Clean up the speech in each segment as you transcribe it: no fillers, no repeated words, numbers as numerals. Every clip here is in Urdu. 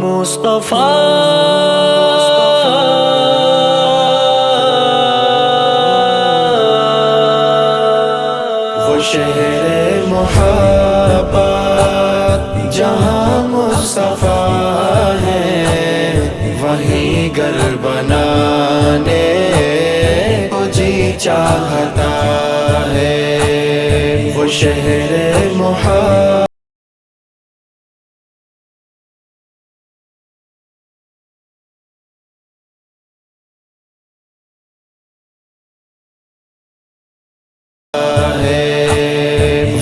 مصطفیٰ وہ شہر محبت جہاں مصطفیٰ ہے، وہیں گھر بنانے کو جی چاہتا ہے۔ وہ شہر محبت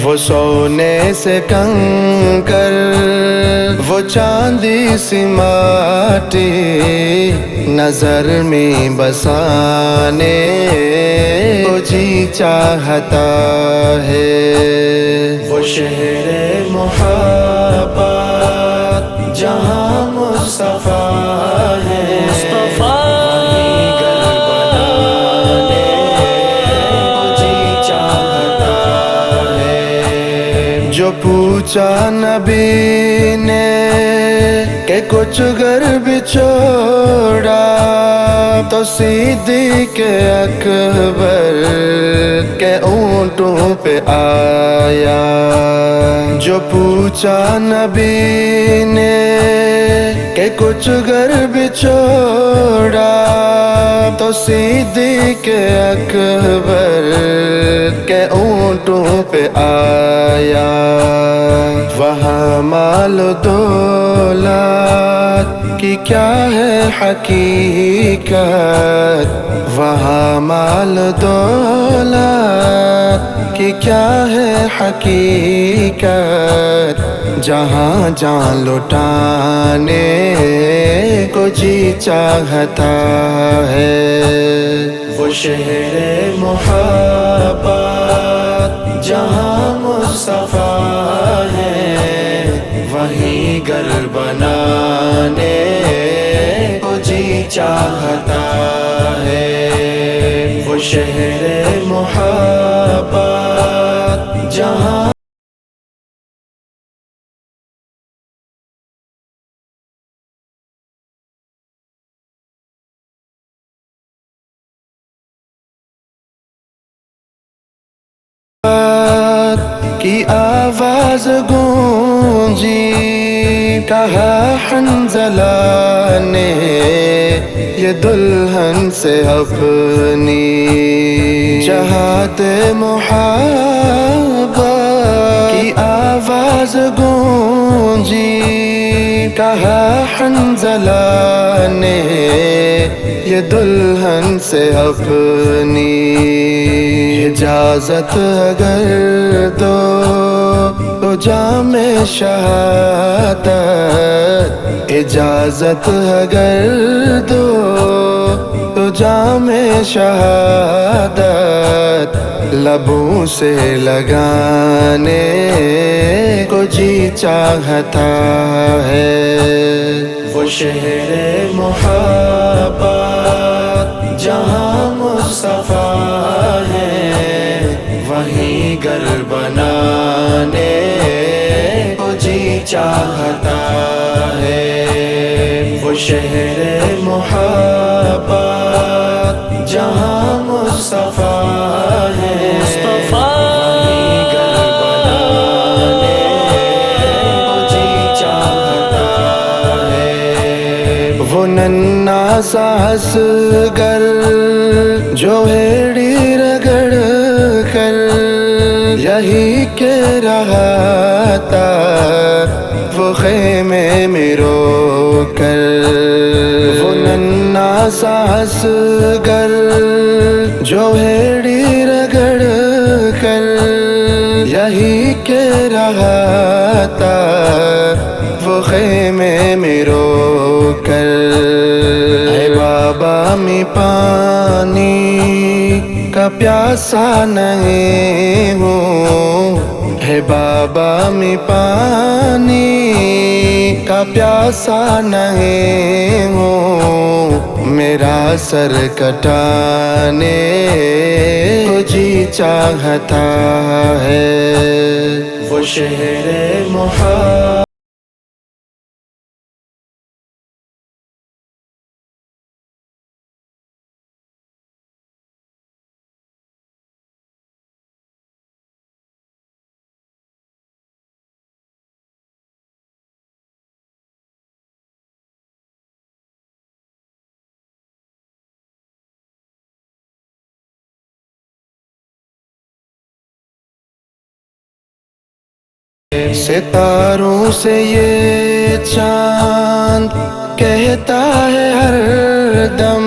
وہ سونے سے کنکر، وہ چاندی سی ماٹی، نظر میں بسانے کو جی چاہتا ہے۔ وہ شہر محبت جہاں مصطفیٰ ہے، جو پوچھا نبی نے کہ کچھ گھر بچھوڑا، تو صدیق اکبر کے اونٹوں پہ آیا۔ جو پوچھا نبی نے کہ کچھ گھر بچھوڑا، تو صدیق اکبر کے اونٹوں پہ آیا۔ وہاں مال و دولت کی کیا ہے حقیقت، وہاں مال و دولت کی کیا ہے حقیقت، جہاں جان لٹانے کو جی چاہتا ہے۔ وہ شہر محبت جہاں مصطفیٰ ہے، وہیں گھر بنانے کو جی چاہتا ہے۔ وہ شہر محبت جہاں کی آواز گونجی، کہا حنظلہ نے یہ دلہن سے اپنی چاہت محبت کی آواز گونجی، کہا حنظلہ نے یہ دلہن سے اپنی اجازت اگر دو تو جام شہادت، اجازت اگر دو تو جام شہادت لبوں سے لگانے کو جی چاہتا ہے۔ وہ شہر محبت جہاں مصطفیٰ ہے، وہیں گھر بنانے کو جی چاہتا ہے۔ وہ شہر محبت جہاں مصطفیٰ ہے، وہیں گھر بنانے کو جی چاہتا ہے۔ وہ ننھا سا اصغر جو ہیڑی رگڑ کر یہی کہہ رہا تھا، وہ خیمے میں رو کر، وہ ننھا سا اصغر جو ہیڑی رگڑ کر یہی کہہ رہا تھا، وہ خیمے میں رو کر، اے بابا میں پانی کا پیاسا نہیں ہوں، ہے بابا میں پانی کا پیاسا نہیں ہوں، میرا سر کٹانے کو جی چاہتا ہے، وہ شہر محبت ستاروں سے یہ چاند کہتا ہے ہر دم،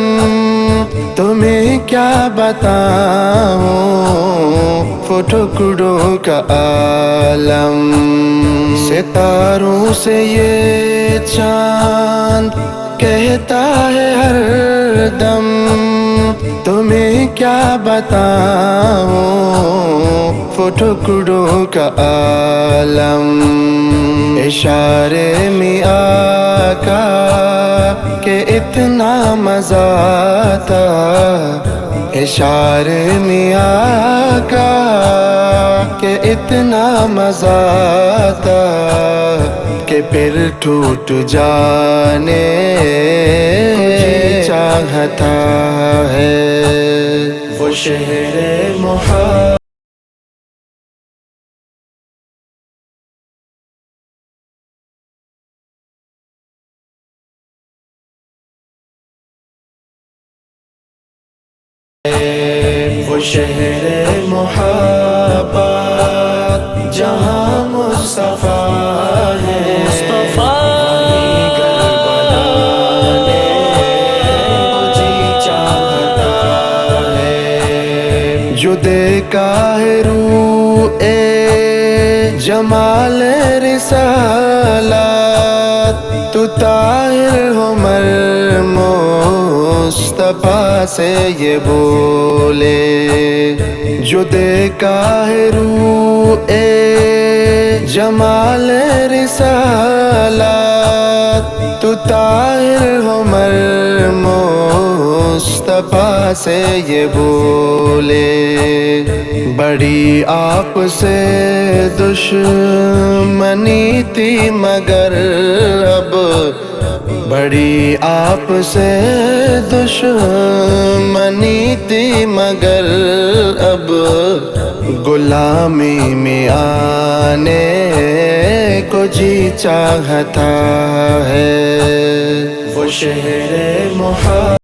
تمہیں کیا بتاؤں وہ ٹکڑوں کا عالم، ستاروں سے یہ چاند کہتا ہے ہر دم، تمہیں کیا بتاؤں وہ ٹکڑوں کا عالم، اشارے میں آقا کہ اتنا مزہ تھا، اشارے میں آقا کہ اتنا مزہ تھا کہ پھر ٹوٹ جانے کو چاہتا ہے، وہ شہر محبت وہ شہر محبت جہاں مصطفیٰ ہے، وہیں کربلا کو جی چاہتا ہے، جو دیکھا ہے روح جمال رسالت، تو طاہر ہو مر مصطفیٰ سے یہ بولے، جو دیکھا ہے روح جمال رسالت، تو طاہر ہو مر مصطفیٰ سے یہ بولے، بڑی آپ سے دشمنی تھی مگر اب، بڑی آپ سے دشمنی تھی مگر اب، غلامی میں آنے کو جی چاہتا ہے، وہ شہر محبت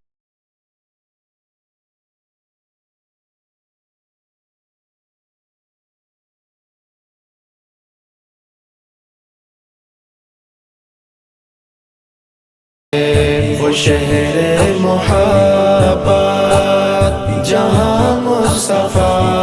وہ شہر محبت جہاں مصطفیٰ